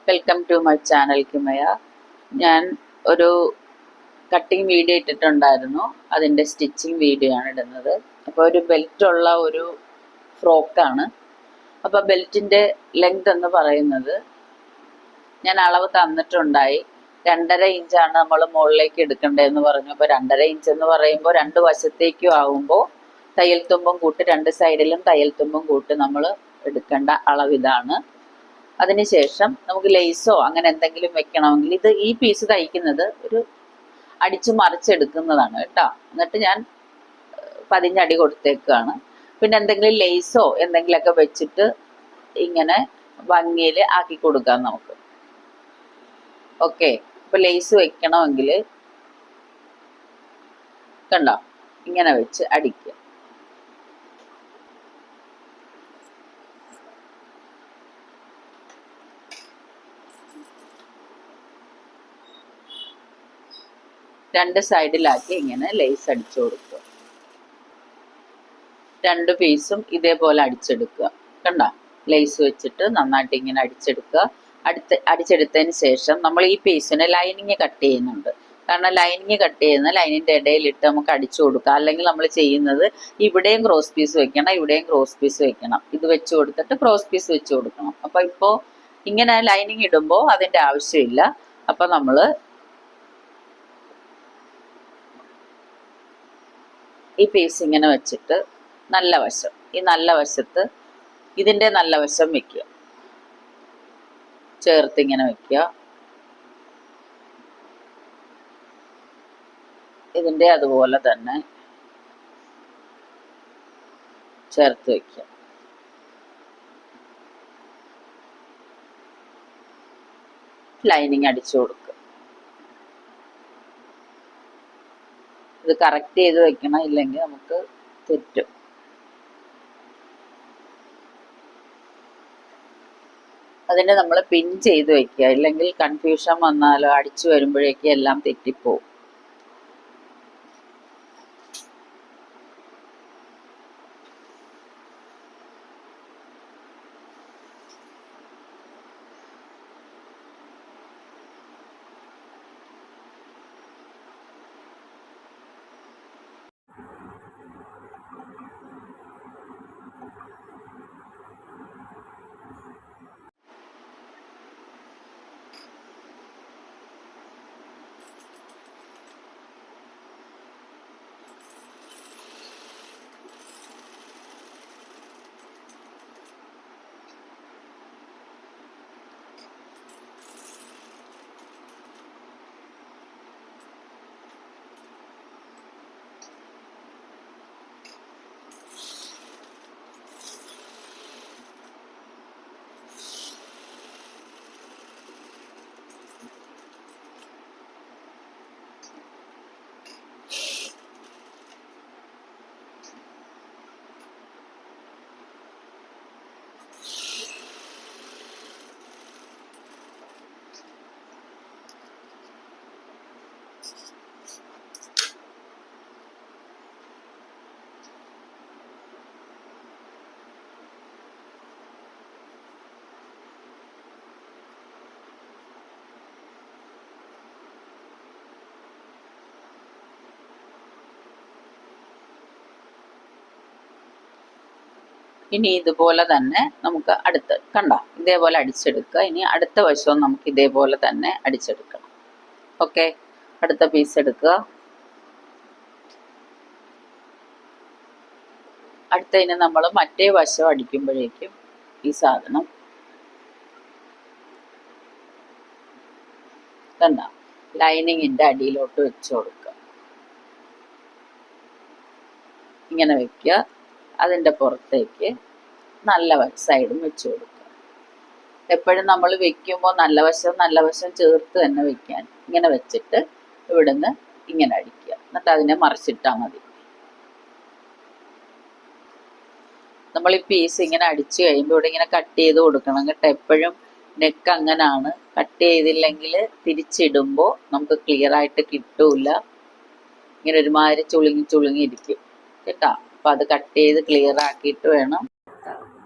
Welcome to my channel Kimaya. ഞാൻ ഒരു cutting video ഇട്ടിട്ടുണ്ടായിരുന്നു. അതിൻ്റെ സ്റ്റിച്ചിങ് വീഡിയോ ആണ് ഇടുന്നത്. അപ്പോൾ ഒരു ബെൽറ്റുള്ള ഒരു ഫ്രോക്കാണ്. അപ്പോൾ ബെൽറ്റിൻ്റെ ലെങ്ത് എന്ന് പറയുന്നത് ഞാൻ അളവ് തന്നിട്ടുണ്ടായി. 2.5 ഇഞ്ചാണ് നമ്മൾ മുകളിലേക്ക് എടുക്കേണ്ടതെന്ന് പറഞ്ഞു. അപ്പോൾ 2.5 ഇഞ്ച് എന്ന് പറയുമ്പോൾ 2 വശത്തേക്കും ആകുമ്പോൾ തയ്യൽ തുമ്പും കൂട്ട് 2 സൈഡിലും തയ്യൽ തുമ്പും കൂട്ട് നമ്മൾ എടുക്കേണ്ട അളവിതാണ്. അതിനുശേഷം നമുക്ക് ലേസോ അങ്ങനെ എന്തെങ്കിലും വെക്കണമെങ്കിൽ ഈ പീസ് തയ്ക്കുന്നത് ഒരു അടിച്ചു മറിച്ചെടുക്കുന്നതാണ് കേട്ടോ. എന്നിട്ട് ഞാൻ 15 അടി കൊടുത്തേക്കാണ്. പിന്നെ എന്തെങ്കിലും ലേസോ എന്തെങ്കിലുമൊക്കെ വെച്ചിട്ട് ഇങ്ങനെ ഭംഗിയിൽ ആക്കി കൊടുക്കാം നമുക്ക്. ഓക്കെ, ഇപ്പൊ ലേസ് വെക്കണമെങ്കിൽ കണ്ടോ, ഇങ്ങനെ വെച്ച് അടിക്കുക. രണ്ട് സൈഡിലാക്കി ഇങ്ങനെ ലേസ് അടിച്ചു കൊടുക്കുക. 2 പീസും ഇതേപോലെ അടിച്ചെടുക്കുക. കണ്ടോ, ലേസ് വെച്ചിട്ട് നന്നായിട്ട് ഇങ്ങനെ അടിച്ചെടുക്കുക. അടിച്ചെടുത്തതിന് ശേഷം നമ്മൾ ഈ പീസിന് ലൈനിങ് കട്ട് ചെയ്യുന്നുണ്ട്. കാരണം ലൈനിങ് കട്ട് ചെയ്യുന്ന ലൈനിൻ്റെ ഇടയിലിട്ട് നമുക്ക് അടിച്ചു കൊടുക്കാം. അല്ലെങ്കിൽ നമ്മൾ ചെയ്യുന്നത് ഇവിടെയും ക്രോസ് പീസ് വെക്കണം, ഇവിടെയും ക്രോസ് പീസ് വെക്കണം. ഇത് വെച്ച് കൊടുത്തിട്ട് ക്രോസ് പീസ് വെച്ച് കൊടുക്കണം. അപ്പോൾ ഇപ്പോൾ ഇങ്ങനെ ലൈനിങ് ഇടുമ്പോൾ അതിൻ്റെ ആവശ്യമില്ല. അപ്പോൾ നമ്മൾ ഈ പീസ് ഇങ്ങനെ വെച്ചിട്ട് നല്ല വശം, ഈ നല്ല വശത്ത് ഇതിൻ്റെ നല്ല വശം വെക്കുക, ചേർത്ത് ഇങ്ങനെ വെക്കുക. ഇതിൻ്റെ അതുപോലെ തന്നെ ചേർത്ത് വെക്കുക. ലൈനിങ് അടിച്ചു കൊടുക്കുക. ഇത് കറക്റ്റ് ചെയ്ത് വെക്കണം, ഇല്ലെങ്കിൽ നമുക്ക് തെറ്റും. അതിനെ നമ്മൾ പിൻ ചെയ്ത് വെക്കുക, ഇല്ലെങ്കിൽ കൺഫ്യൂഷൻ വന്നാലോ അടിച്ചു വരുമ്പോഴേക്കും എല്ലാം തെറ്റിപ്പോവും. ഇനി ഇതുപോലെ തന്നെ നമുക്ക് കണ്ടോ, ഇതേപോലെ അടിച്ചെടുക്കുക. ഇനി അടുത്ത വശവും നമുക്ക് ഇതേപോലെ തന്നെ അടിച്ചെടുക്കണം. ഓക്കെ, അടുത്ത പീസ് എടുക്കുക. അടുത്തതിന് നമ്മൾ മറ്റേ വശം അടിക്കുമ്പോഴേക്കും ഈ സാധനം കണ്ടോ, ലൈനിങ്ങിൻ്റെ അടിയിലോട്ട് വെച്ച് കൊടുക്കുക. ഇങ്ങനെ വെക്കുക. അതിൻ്റെ പുറത്തേക്ക് നല്ല സൈഡും വെച്ച് കൊടുക്കുക. എപ്പോഴും നമ്മൾ വെക്കുമ്പോൾ നല്ല വശം ചേർത്ത് തന്നെ വെക്കാൻ. ഇങ്ങനെ വെച്ചിട്ട് ഇവിടുന്ന് ഇങ്ങനെ അടിക്കുക. എന്നിട്ട് അതിനെ മറിച്ചിട്ടാൽ മതി. നമ്മൾ ഈ പീസ് ഇങ്ങനെ അടിച്ചു കഴിയുമ്പോൾ ഇവിടെ ഇങ്ങനെ കട്ട് ചെയ്ത് കൊടുക്കണം കേട്ടോ. എപ്പോഴും നെക്ക് അങ്ങനാണ്. കട്ട് ചെയ്തില്ലെങ്കിൽ തിരിച്ചിടുമ്പോൾ നമുക്ക് ക്ലിയർ ആയിട്ട് കിട്ടൂല. ഇങ്ങനെ ഒരുമാതിരി ചുളുങ്ങിയിരിക്കും കേട്ടോ. അപ്പം അത് കട്ട് ചെയ്ത് ക്ലിയർ ആക്കിയിട്ട് വേണം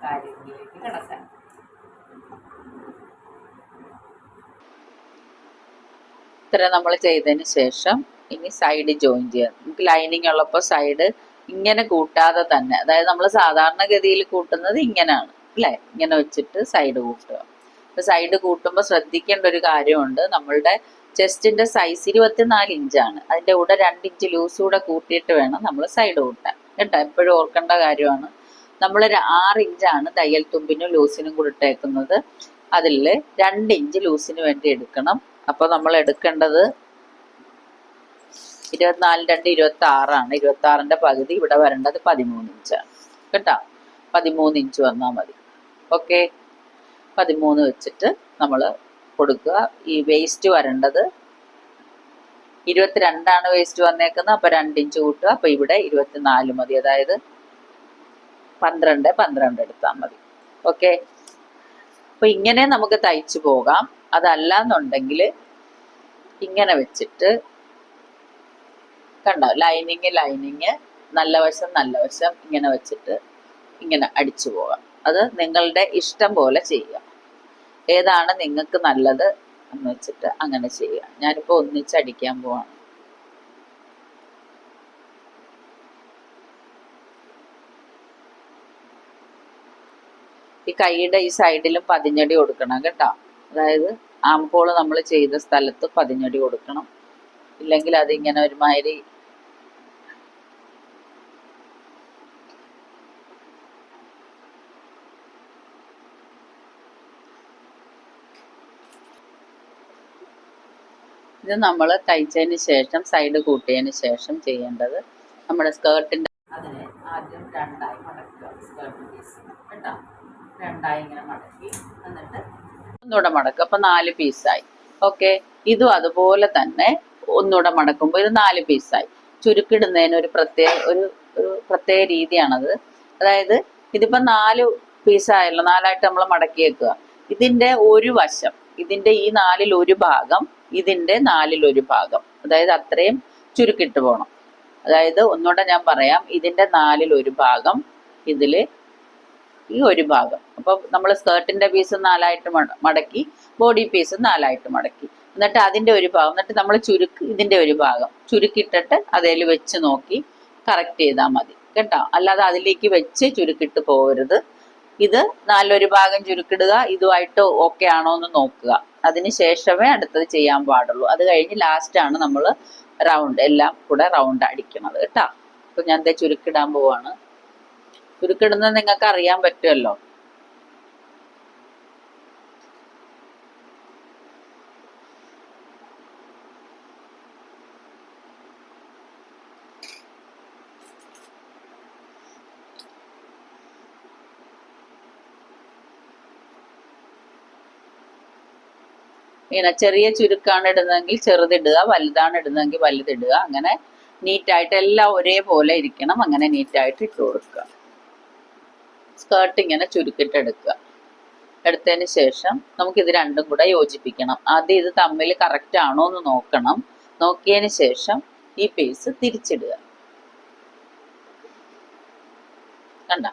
കാര്യങ്ങളിലേക്ക് കിടക്കാൻ. ഇത്ര നമ്മൾ ചെയ്തതിന് ശേഷം ഇനി സൈഡ് ജോയിൻ ചെയ്യാം. നമുക്ക് ലൈനിങ് ഉള്ളപ്പോൾ സൈഡ് ഇങ്ങനെ കൂട്ടാതെ തന്നെ, അതായത് നമ്മൾ സാധാരണഗതിയിൽ കൂട്ടുന്നത് ഇങ്ങനെയാണ് അല്ലേ, ഇങ്ങനെ വെച്ചിട്ട് സൈഡ് കൂട്ടുക. അപ്പൊ സൈഡ് കൂട്ടുമ്പോൾ ശ്രദ്ധിക്കേണ്ട ഒരു കാര്യമുണ്ട്, നമ്മളുടെ ചെസ്റ്റിന്റെ സൈസ് 24 ഇഞ്ചാണ്. അതിന്റെ കൂടെ 2 ഇഞ്ച് ലൂസ് കൂടെ കൂട്ടിയിട്ട് വേണം നമ്മൾ സൈഡ് കൂട്ടാൻ കേട്ടോ. എപ്പോഴും ഓർക്കേണ്ട കാര്യമാണ്. നമ്മൾ 6 ഇഞ്ചാണ് തയ്യൽ തുമ്പിനും ലൂസിനും കൂടെ ഇട്ടേക്കുന്നത്. അതിൽ 2 ഇഞ്ച് ലൂസിന് വേണ്ടി എടുക്കണം. അപ്പോൾ നമ്മൾ എടുക്കേണ്ടത് 24 2 26 26ന്റെ പകുതി ഇവിടെ വരേണ്ടത് 13 ഇഞ്ചാണ് കേട്ടോ. 13 ഇഞ്ച് വന്നാൽ മതി. ഓക്കെ, 13 വെച്ചിട്ട് നമ്മൾ കൊടുക്കുക. ഈ വേസ്റ്റ് വരേണ്ടത് 22 വേസ്റ്റ് വന്നേക്കുന്നത്. അപ്പൊ 2 ഇഞ്ച് കൂട്ടുക. അപ്പൊ ഇവിടെ 24 മതി, അതായത് 12 എടുത്താൽ മതി. ഓക്കെ, അപ്പൊ ഇങ്ങനെ നമുക്ക് തയ്ച്ചു പോകാം. അതല്ല എന്നുണ്ടെങ്കിൽ ഇങ്ങനെ വെച്ചിട്ട് കണ്ടോ, ലൈനിങ് നല്ല വശം ഇങ്ങനെ വെച്ചിട്ട് ഇങ്ങനെ അടിച്ചു പോകാം. അത് നിങ്ങളുടെ ഇഷ്ടം പോലെ ചെയ്യുക. ഏതാണ് നിങ്ങൾക്ക് നല്ലത് എന്ന് വെച്ചിട്ട് അങ്ങനെ ചെയ്യുക. ഞാനിപ്പോൾ ഒന്നിച്ചടിക്കാൻ പോവാണ്. ഈ കൈയുടെ ഈ സൈഡിലും 15 അടി കൊടുക്കണം കേട്ടോ. അതായത് ആംപോള് നമ്മൾ ചെയ്ത സ്ഥലത്ത് 15 അടി കൊടുക്കണം. ഇല്ലെങ്കിൽ അതിങ്ങനെ ഒരുമാതിരി ഇത് നമ്മൾ തയ്ച്ചതിന് ശേഷം സൈഡ് കൂട്ടിയതിന് ശേഷം ചെയ്യേണ്ടത്, നമ്മുടെ സ്കേർട്ടിൻ്റെ അതിനെ ആദ്യം 2ആയി മടക്കുക. സ്കേർട്ട് പീസ് കേട്ടോ, 2ആയി ഇങ്ങനെ മടക്കി എന്നിട്ട് ഒന്നുകൂടെ മടക്കുക. അപ്പം 4 പീസായി. ഓക്കെ, ഇതും അതുപോലെ തന്നെ ഒന്നുകൂടെ മടക്കുമ്പോൾ ഇത് 4 പീസായി. ചുരുക്കിടുന്നതിന് ഒരു പ്രത്യേക രീതിയാണത്. അതായത് ഇതിപ്പോൾ 4 പീസായല്ലോ, 4ആയിട്ട് നമ്മൾ മടക്കി വെക്കുക. ഇതിൻ്റെ ഒരു വശം, ഇതിൻ്റെ ഈ 4ൽ ഒരു ഭാഗം, ഇതിൻ്റെ 4ൽ ഒരു ഭാഗം, അതായത് അത്രയും ചുരുക്കിട്ട് പോകണം. അതായത് ഒന്നുകൂടെ ഞാൻ പറയാം, ഇതിൻ്റെ 4ൽ ഒരു ഭാഗം, ഇതിൽ ഈ ഒരു ഭാഗം. അപ്പം നമ്മൾ സ്കേർട്ടിൻ്റെ പീസ് 4ആയിട്ട് മടക്കി, ബോഡി പീസ് 4ആയിട്ട് മടക്കി, എന്നിട്ട് അതിൻ്റെ ഒരു ഭാഗം, എന്നിട്ട് നമ്മൾ ഇതിൻ്റെ ഒരു ഭാഗം ചുരുക്കിട്ടിട്ട് അതിൽ വെച്ച് നോക്കി കറക്റ്റ് ചെയ്താൽ മതി കേട്ടോ. അല്ലാതെ അതിലേക്ക് വെച്ച് ചുരുക്കിട്ട് പോകരുത്. ഇത് 4 ഭാഗം ചുരുക്കിടുക, ഇതുമായിട്ട് ഓക്കെ ആണോ എന്ന് നോക്കുക. അതിന് ശേഷമേ അടുത്തത് ചെയ്യാൻ പാടുള്ളൂ. അത് കഴിഞ്ഞ് ലാസ്റ്റാണ് നമ്മൾ റൗണ്ട് എല്ലാം കൂടെ റൗണ്ട് അടിക്കണത് കേട്ടോ. അപ്പൊ ഞാൻ എന്താ ചുരുക്കിടാൻ പോവാണ്. ചുരുക്കിടുന്നത് നിങ്ങൾക്ക് അറിയാൻ പറ്റുമല്ലോ. ഇങ്ങനെ ചെറിയ ചുരുക്കാണ് ഇടുന്നതെങ്കിൽ ചെറുതിടുക, വലുതാണ് ഇടുന്നതെങ്കിൽ വലുതിടുക. അങ്ങനെ നീറ്റായിട്ട് എല്ലാം ഒരേപോലെ ഇരിക്കണം. അങ്ങനെ നീറ്റായിട്ട് ഇട്ട് കൊടുക്കുക. സ്കേർട്ട് ഇങ്ങനെ ചുരുക്കിട്ടെടുക്കുക. എടുത്തതിന് ശേഷം നമുക്കിത് രണ്ടും കൂടെ യോജിപ്പിക്കണം. ആദ്യം ഇത് തമ്മിൽ കറക്റ്റ് ആണോ എന്ന് നോക്കണം. നോക്കിയതിന് ശേഷം ഈ പീസ് തിരിച്ചിടുക. കണ്ട,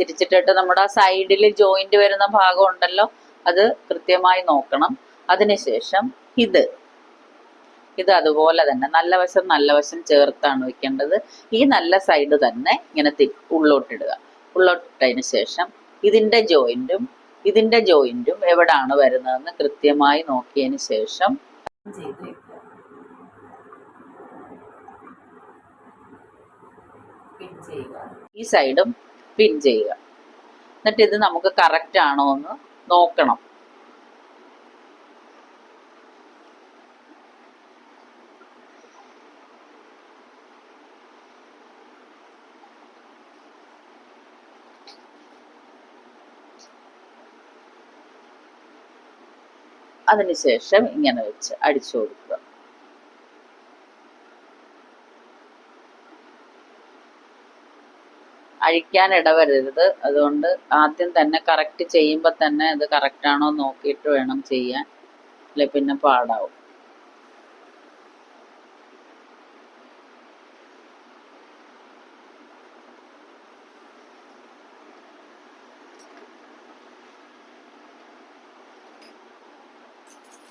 തിരിച്ചിട്ടിട്ട് നമ്മുടെ ആ സൈഡിൽ ജോയിന്റ് വരുന്ന ഭാഗം ഉണ്ടല്ലോ, അത് കൃത്യമായി നോക്കണം. അതിനുശേഷം ഇത് അതുപോലെ തന്നെ നല്ല വശം ചേർത്താണ് വെക്കേണ്ടത്. ഈ നല്ല സൈഡ് തന്നെ ഇങ്ങനെ ഉള്ളോട്ടിടുക. ഉള്ളോട്ടിട്ടതിന് ശേഷം ഇതിൻ്റെ ജോയിന്റും എവിടാണ് വരുന്നതെന്ന് കൃത്യമായി നോക്കിയതിന് ശേഷം പിൻ ചെയ്യുക. ഈ സൈഡും പിൻ ചെയ്യുക. എന്നിട്ട് ഇത് നമുക്ക് കറക്റ്റ് ആണോ എന്ന് നോക്കണം. അതിനുശേഷം ഇങ്ങനെ വെച്ച് അടിച്ചു കൊടുക്കുക. അഴിക്കാൻ ഇടവരരുത്. അതുകൊണ്ട് ആദ്യം തന്നെ കറക്റ്റ് ചെയ്യുമ്പോൾ തന്നെ അത് കറക്റ്റ് ആണോ നോക്കിയിട്ട് വേണം ചെയ്യാൻ, അല്ലെ പിന്നെ പാടാവും.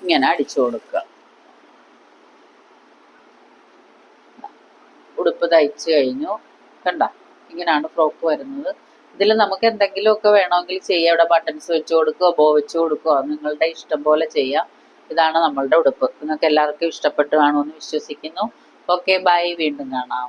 ഇങ്ങനെ അടിച്ചു കൊടുക്കുക. ഉടുപ്പ് തയ്ച്ചു കഴിഞ്ഞു. കണ്ട, ഇങ്ങനെയാണ് ഫ്രോക്ക് വരുന്നത്. ഇതിൽ നമുക്ക് എന്തെങ്കിലുമൊക്കെ വേണമെങ്കിൽ ചെയ്യാം. ഇവിടെ ബട്ടൺസ് വെച്ച് കൊടുക്കുകയോ ബോ വെച്ച് കൊടുക്കുകയോ നിങ്ങളുടെ ഇഷ്ടം പോലെ ചെയ്യാം. ഇതാണ് നമ്മളുടെ ഉടുപ്പ്. നിങ്ങൾക്ക് എല്ലാവർക്കും ഇഷ്ടപ്പെട്ടു കാണുമെന്ന് വിശ്വസിക്കുന്നു. ഓക്കെ, ബൈ, വീണ്ടും കാണാം.